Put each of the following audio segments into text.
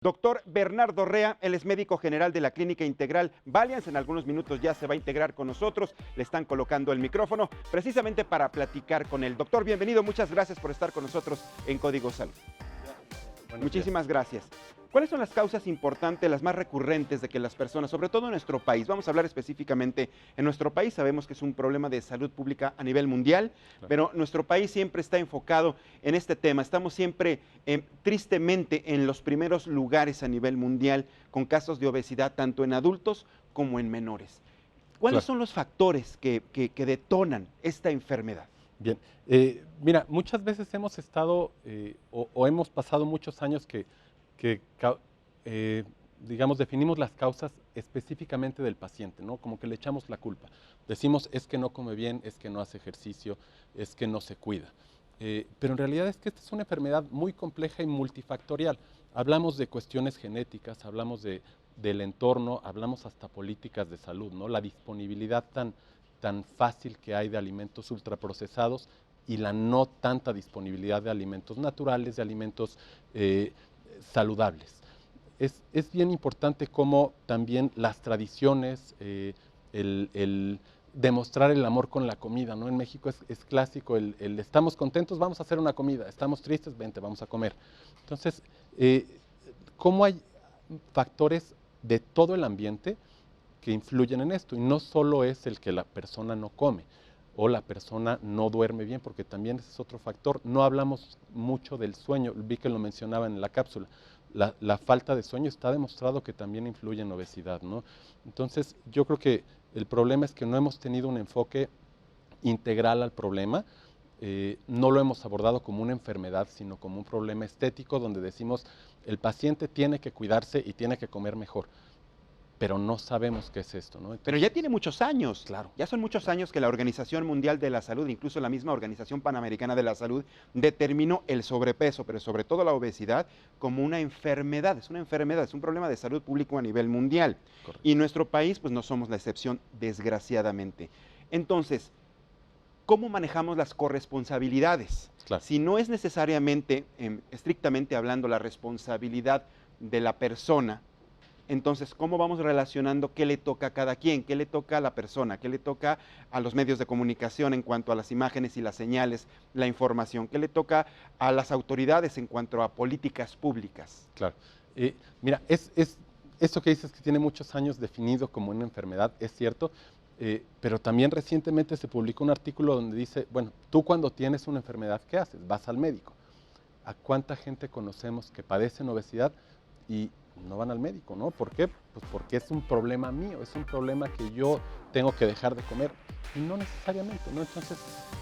Doctor Bernardo Rea, él es médico general de la Clínica Integral Valiance. En algunos minutos ya se va a integrar con nosotros. Le están colocando el micrófono precisamente para platicar con él. Doctor, bienvenido. Muchas gracias por estar con nosotros en Código Salud. Muchísimas gracias. ¿Cuáles son las causas importantes, las más recurrentes de que las personas, sobre todo en nuestro país, vamos a hablar específicamente en nuestro país, sabemos que es un problema de salud pública a nivel mundial, pero nuestro país siempre está enfocado en este tema, estamos siempre tristemente en los primeros lugares a nivel mundial con casos de obesidad tanto en adultos como en menores. ¿Cuáles son los factores que detonan esta enfermedad? Bien, mira, muchas veces hemos estado o hemos pasado muchos años que digamos, definimos las causas específicamente del paciente, ¿no? Como que le echamos la culpa. Decimos, es que no come bien, es que no hace ejercicio, es que no se cuida. Pero en realidad es que esta es una enfermedad muy compleja y multifactorial. Hablamos de cuestiones genéticas, hablamos del entorno, hablamos hasta políticas de salud, ¿no? La disponibilidad tan fácil que hay de alimentos ultraprocesados y la no tanta disponibilidad de alimentos naturales, de alimentos saludables. Es bien importante cómo también las tradiciones, el demostrar el amor con la comida, ¿no? En México es clásico el estamos contentos, vamos a hacer una comida, estamos tristes, vente, vamos a comer. Entonces, cómo hay factores de todo el ambiente que influyen en esto, y no solo es el que la persona no come o la persona no duerme bien, porque también ese es otro factor. No hablamos mucho del sueño, vi que lo mencionaba en la cápsula. La falta de sueño está demostrado que también influye en obesidad, ¿no? Entonces, yo creo que el problema es que no hemos tenido un enfoque integral al problema, no lo hemos abordado como una enfermedad, sino como un problema estético, donde decimos, el paciente tiene que cuidarse y tiene que comer mejor, pero no sabemos qué es esto, ¿no? Entonces, pero ya tiene muchos años. Claro. Ya son muchos años que la Organización Mundial de la Salud, incluso la misma Organización Panamericana de la Salud, determinó el sobrepeso, pero sobre todo la obesidad, como una enfermedad. Es una enfermedad, es un problema de salud público a nivel mundial. Correcto. Y nuestro país, pues no somos la excepción, desgraciadamente. Entonces, ¿cómo manejamos las corresponsabilidades? Claro. Si no es necesariamente, estrictamente hablando, la responsabilidad de la persona, entonces, ¿cómo vamos relacionando qué le toca a cada quien? ¿Qué le toca a la persona? ¿Qué le toca a los medios de comunicación en cuanto a las imágenes y las señales, la información? ¿Qué le toca a las autoridades en cuanto a políticas públicas? Claro. Mira, esto que dices que tiene muchos años definido como una enfermedad, es cierto, pero también recientemente se publicó un artículo donde dice, bueno, tú cuando tienes una enfermedad, ¿qué haces? Vas al médico. ¿A cuánta gente conocemos que padecen obesidad y no van al médico, ¿no? ¿Por qué? Pues porque es un problema mío, es un problema que yo tengo que dejar de comer, y no necesariamente, ¿no? Entonces,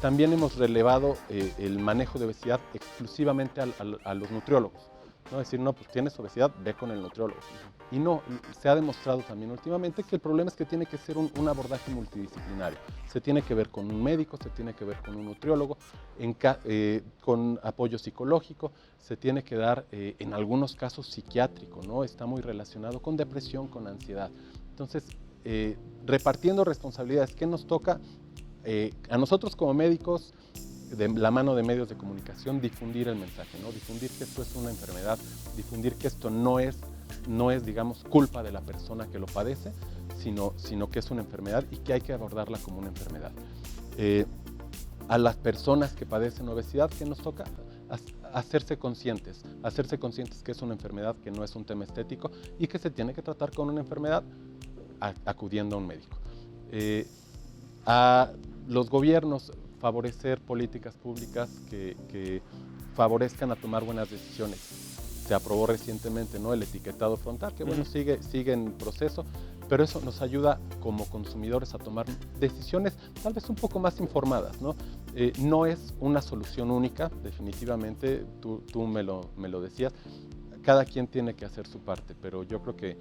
también hemos relevado el manejo de obesidad exclusivamente a los nutriólogos, ¿no? Decir, no, pues tienes obesidad, ve con el nutriólogo. Y no, se ha demostrado también últimamente que el problema es que tiene que ser un abordaje multidisciplinario. Se tiene que ver con un médico, se tiene que ver con un nutriólogo, con apoyo psicológico, se tiene que dar en algunos casos psiquiátrico, ¿no? Está muy relacionado con depresión, con ansiedad. Entonces, repartiendo responsabilidades, ¿qué nos toca? A nosotros como médicos, de la mano de medios de comunicación, difundir el mensaje, ¿no? Difundir que esto es una enfermedad, difundir que esto no es, digamos, culpa de la persona que lo padece, sino que es una enfermedad y que hay que abordarla como una enfermedad. A las personas que padecen obesidad, ¿qué nos toca? Hacerse conscientes que es una enfermedad, que no es un tema estético y que se tiene que tratar con una enfermedad acudiendo a un médico. A los gobiernos, favorecer políticas públicas que favorezcan a tomar buenas decisiones. Se aprobó recientemente, ¿no?, el etiquetado frontal, que bueno, sigue en proceso, pero eso nos ayuda como consumidores a tomar decisiones tal vez un poco más informadas, ¿no? No es una solución única, definitivamente, tú me lo decías, cada quien tiene que hacer su parte, pero yo creo que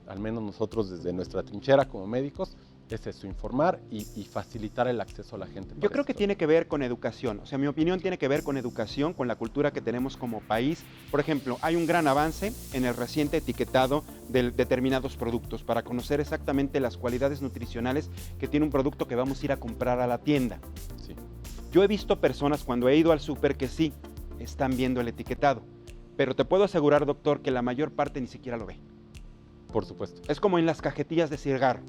al menos nosotros desde nuestra trinchera como médicos, es eso, informar y facilitar el acceso a la gente. Yo creo que tiene que ver con educación, o sea, mi opinión tiene que ver con educación, con la cultura que tenemos como país. Por ejemplo, hay un gran avance en el reciente etiquetado de determinados productos para conocer exactamente las cualidades nutricionales que tiene un producto que vamos a ir a comprar a la tienda. Sí. Yo he visto personas cuando he ido al súper que sí están viendo el etiquetado, pero te puedo asegurar, doctor, que la mayor parte ni siquiera lo ve. Por supuesto. Es como en las cajetillas de cigarro.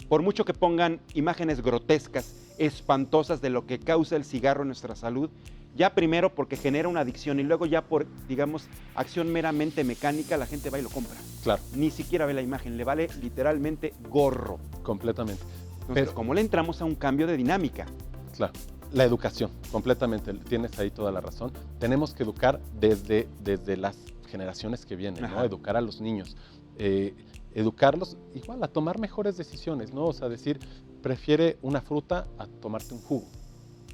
Por mucho que pongan imágenes grotescas, espantosas de lo que causa el cigarro en nuestra salud, ya primero porque genera una adicción y luego ya por, digamos, acción meramente mecánica, la gente va y lo compra. Claro. Ni siquiera ve la imagen, le vale literalmente gorro. Completamente. Entonces, ¿cómo le entramos a un cambio de dinámica? Claro. La educación, completamente, tienes ahí toda la razón. Tenemos que educar desde las generaciones que vienen, ¿no? Educar a los niños. Educarlos igual a tomar mejores decisiones, ¿no? O sea, decir, prefiere una fruta a tomarte un jugo,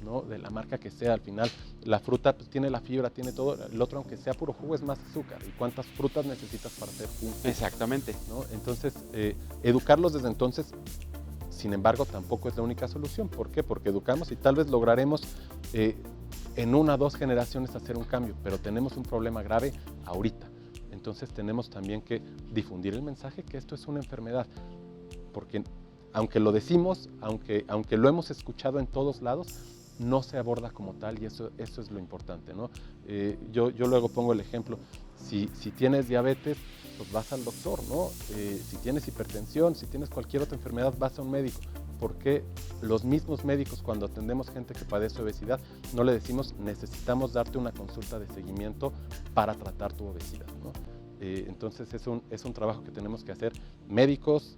¿no? De la marca que sea, al final la fruta pues, tiene la fibra, tiene todo, el otro aunque sea puro jugo es más azúcar. ¿Y cuántas frutas necesitas para hacer un jugo? Exactamente. ¿No? Entonces, educarlos desde entonces, sin embargo, tampoco es la única solución. ¿Por qué? Porque educamos y tal vez lograremos en 1 o 2 generaciones hacer un cambio, pero tenemos un problema grave ahorita. Entonces tenemos también que difundir el mensaje que esto es una enfermedad, porque aunque lo decimos, aunque lo hemos escuchado en todos lados, no se aborda como tal y eso es lo importante, ¿no? Yo luego pongo el ejemplo, si tienes diabetes, pues vas al doctor, ¿no? Si tienes hipertensión, si tienes cualquier otra enfermedad, vas a un médico. Porque los mismos médicos, cuando atendemos gente que padece obesidad, no le decimos necesitamos darte una consulta de seguimiento para tratar tu obesidad, ¿no? Entonces es un trabajo que tenemos que hacer médicos,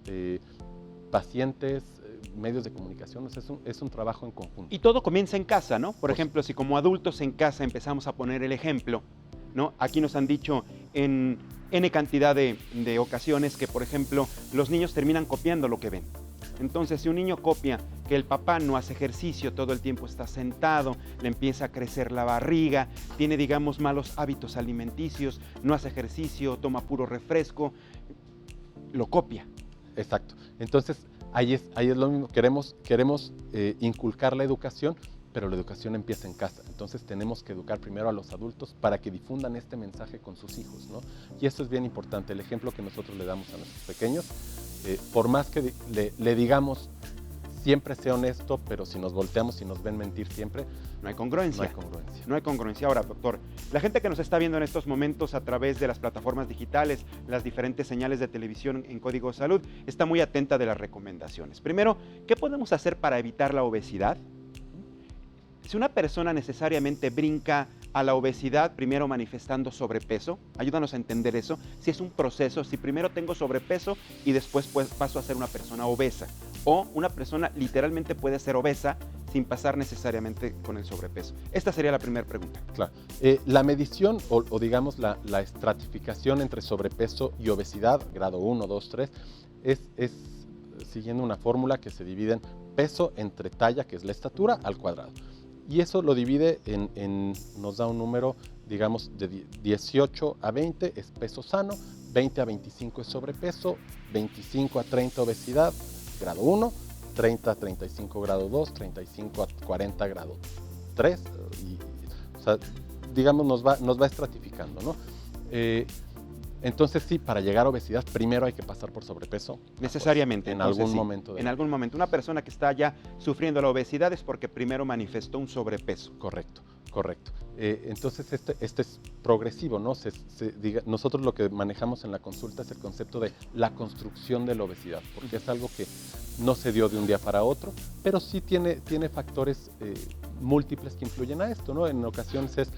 pacientes, medios de comunicación, es un trabajo en conjunto. Y todo comienza en casa, ¿no? Por ejemplo, si como adultos en casa empezamos a poner el ejemplo, ¿no? Aquí nos han dicho en N cantidad de ocasiones que, por ejemplo, los niños terminan copiando lo que ven. Entonces, si un niño copia que el papá no hace ejercicio, todo el tiempo está sentado, le empieza a crecer la barriga, tiene, digamos, malos hábitos alimenticios, no hace ejercicio, toma puro refresco, lo copia. Exacto. Entonces, ahí es lo mismo. Queremos inculcar la educación, pero la educación empieza en casa. Entonces tenemos que educar primero a los adultos para que difundan este mensaje con sus hijos, ¿no? Y eso es bien importante, el ejemplo que nosotros le damos a nuestros pequeños. Por más que le digamos, siempre sea honesto, pero si nos volteamos y nos ven mentir siempre, no hay congruencia. No hay congruencia. No hay congruencia. Ahora, doctor, la gente que nos está viendo en estos momentos a través de las plataformas digitales, las diferentes señales de televisión en Código Salud, está muy atenta de las recomendaciones. Primero, ¿qué podemos hacer para evitar la obesidad? Si una persona necesariamente brinca a la obesidad, primero manifestando sobrepeso, ayúdanos a entender eso, si es un proceso, si primero tengo sobrepeso y después paso a ser una persona obesa, o una persona literalmente puede ser obesa sin pasar necesariamente con el sobrepeso. Esta sería la primera pregunta. Claro. La medición o digamos la estratificación entre sobrepeso y obesidad, grado 1, 2, 3, es siguiendo una fórmula que se divide en peso entre talla, que es la estatura, al cuadrado. Y eso lo divide nos da un número, digamos, de 18 a 20 es peso sano, 20 a 25 es sobrepeso, 25 a 30 obesidad, grado 1, 30 a 35 grado 2, 35 a 40 grado 3, o sea, digamos nos va estratificando, ¿no? Entonces sí, para llegar a obesidad primero hay que pasar por sobrepeso. Necesariamente. En algún momento. En algún momento. Una persona que está ya sufriendo la obesidad es porque primero manifestó un sobrepeso. Correcto. Entonces este es progresivo, ¿no? Nosotros lo que manejamos en la consulta es el concepto de la construcción de la obesidad, porque es algo que no se dio de un día para otro, pero sí tiene factores múltiples que influyen a esto, ¿no? En ocasiones es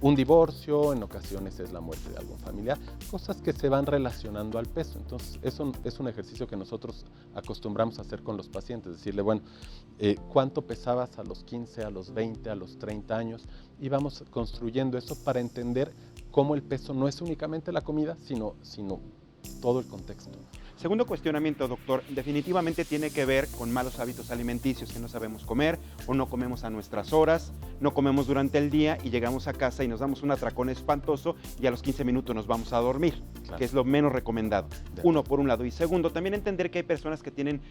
un divorcio, en ocasiones es la muerte de algún familiar, cosas que se van relacionando al peso. Entonces, eso es un ejercicio que nosotros acostumbramos a hacer con los pacientes, decirle, bueno, ¿cuánto pesabas a los 15, a los 20, a los 30 años? Y vamos construyendo eso para entender cómo el peso no es únicamente la comida, sino todo el contexto. Segundo cuestionamiento, doctor, definitivamente tiene que ver con malos hábitos alimenticios, que no sabemos comer o no comemos a nuestras horas, no comemos durante el día y llegamos a casa y nos damos un atracón espantoso y a los 15 minutos nos vamos a dormir, claro, que es lo menos recomendado. Uno, por un lado. Y segundo, también entender que hay personas que tienen,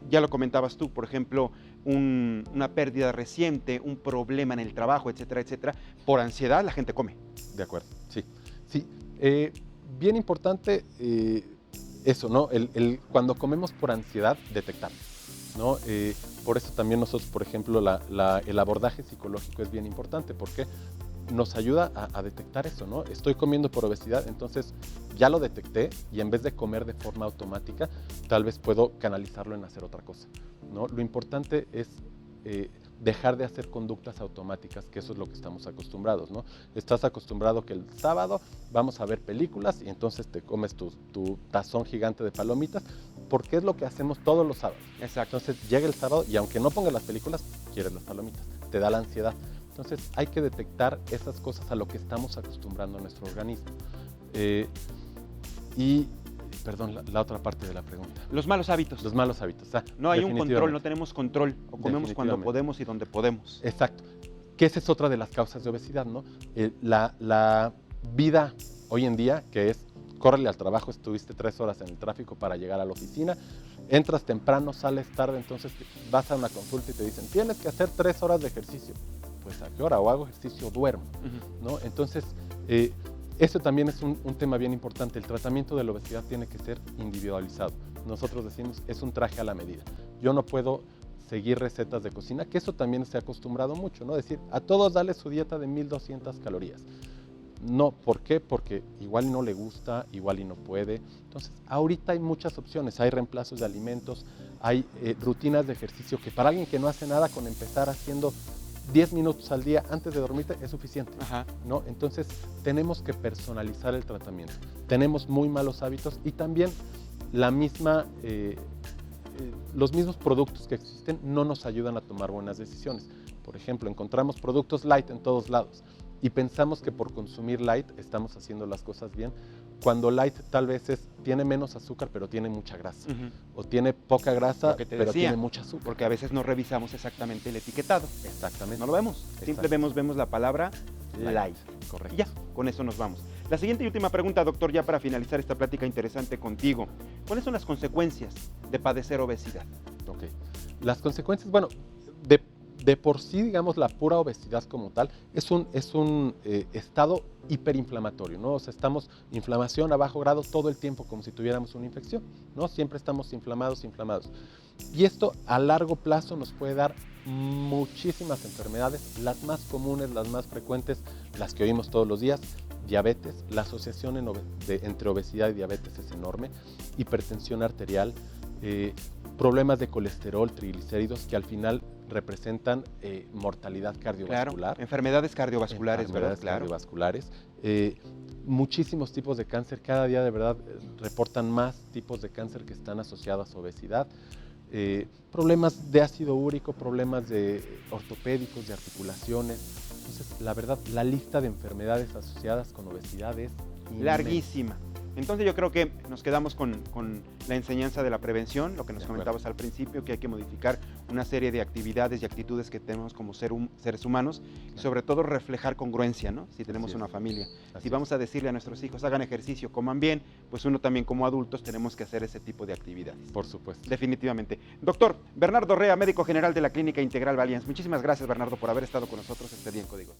ya lo comentabas tú, por ejemplo, una pérdida reciente, un problema en el trabajo, etcétera, etcétera. Por ansiedad la gente come. De acuerdo, sí. Bien importante eso, ¿no? Cuando comemos por ansiedad, detectarlo, ¿no? Por eso también nosotros, por ejemplo, el abordaje psicológico es bien importante. ¿Por qué? nos ayuda a detectar eso, ¿no? Estoy comiendo por obesidad, entonces ya lo detecté y en vez de comer de forma automática, tal vez puedo canalizarlo en hacer otra cosa, ¿no? Lo importante es dejar de hacer conductas automáticas, que eso es lo que estamos acostumbrados, ¿no? Estás acostumbrado que el sábado vamos a ver películas y entonces te comes tu tazón gigante de palomitas, porque es lo que hacemos todos los sábados. Exacto. Entonces llega el sábado y aunque no pongas las películas, quieres las palomitas, te da la ansiedad. Entonces hay que detectar esas cosas a lo que estamos acostumbrando a nuestro organismo. Perdón, la otra parte de la pregunta. Los malos hábitos. Los malos hábitos. No hay un control, no tenemos control. O comemos cuando podemos y donde podemos. Exacto. Que esa es otra de las causas de obesidad, ¿no? La vida hoy en día, que es córrele al trabajo, estuviste 3 horas en el tráfico para llegar a la oficina, entras temprano, sales tarde, entonces vas a una consulta y te dicen, tienes que hacer 3 horas de ejercicio. Pues ¿a qué hora? O hago ejercicio o duermo, ¿no? Entonces, eso también es un tema bien importante. El tratamiento de la obesidad tiene que ser individualizado. Nosotros decimos, es un traje a la medida. Yo no puedo seguir recetas de cocina, que eso también se ha acostumbrado mucho, ¿no? Decir, a todos dale su dieta de 1200 calorías. No, ¿por qué? Porque igual no le gusta, igual y no puede. Entonces, ahorita hay muchas opciones. Hay reemplazos de alimentos, hay rutinas de ejercicio que para alguien que no hace nada, con empezar haciendo 10 minutos al día antes de dormirte es suficiente, ¿no? Entonces, tenemos que personalizar el tratamiento. Tenemos muy malos hábitos y también los mismos productos que existen no nos ayudan a tomar buenas decisiones. Por ejemplo, encontramos productos light en todos lados y pensamos que por consumir light estamos haciendo las cosas bien, cuando light tal vez tiene menos azúcar pero tiene mucha grasa, o tiene poca grasa pero tiene mucha azúcar. Porque a veces no revisamos exactamente el etiquetado. Exactamente. No lo vemos, simplemente vemos la palabra light. Correcto. Y ya, con eso nos vamos. La siguiente y última pregunta, doctor, ya para finalizar esta plática interesante contigo. ¿Cuáles son las consecuencias de padecer obesidad? Ok. Las consecuencias, bueno, de por sí, digamos, la pura obesidad como tal es un estado hiperinflamatorio, ¿no? O sea, estamos inflamación a bajo grado todo el tiempo como si tuviéramos una infección, ¿no? Siempre estamos inflamados. Y esto a largo plazo nos puede dar muchísimas enfermedades, las más comunes, las más frecuentes, las que oímos todos los días: diabetes. La asociación entre obesidad y diabetes es enorme, hipertensión arterial, problemas de colesterol, triglicéridos, que al final representan mortalidad cardiovascular. Claro, enfermedades cardiovasculares, ¿verdad? Cardiovasculares. Muchísimos tipos de cáncer. Cada día de verdad reportan más tipos de cáncer que están asociados a obesidad. Problemas de ácido úrico, problemas ortopédicos, de articulaciones. Entonces, la verdad, la lista de enfermedades asociadas con obesidad es larguísima. Entonces yo creo que nos quedamos con la enseñanza de la prevención, lo que nos comentabas al principio, que hay que modificar una serie de actividades y actitudes que tenemos como seres humanos, y sobre todo reflejar congruencia, ¿no? Si tenemos una familia. Si vamos a decirle a nuestros hijos, hagan ejercicio, coman bien, pues uno también como adultos tenemos que hacer ese tipo de actividades. Por supuesto. Definitivamente. Doctor Bernardo Rea, médico general de la Clínica Integral Valiance. Muchísimas gracias, Bernardo, por haber estado con nosotros este día en Código.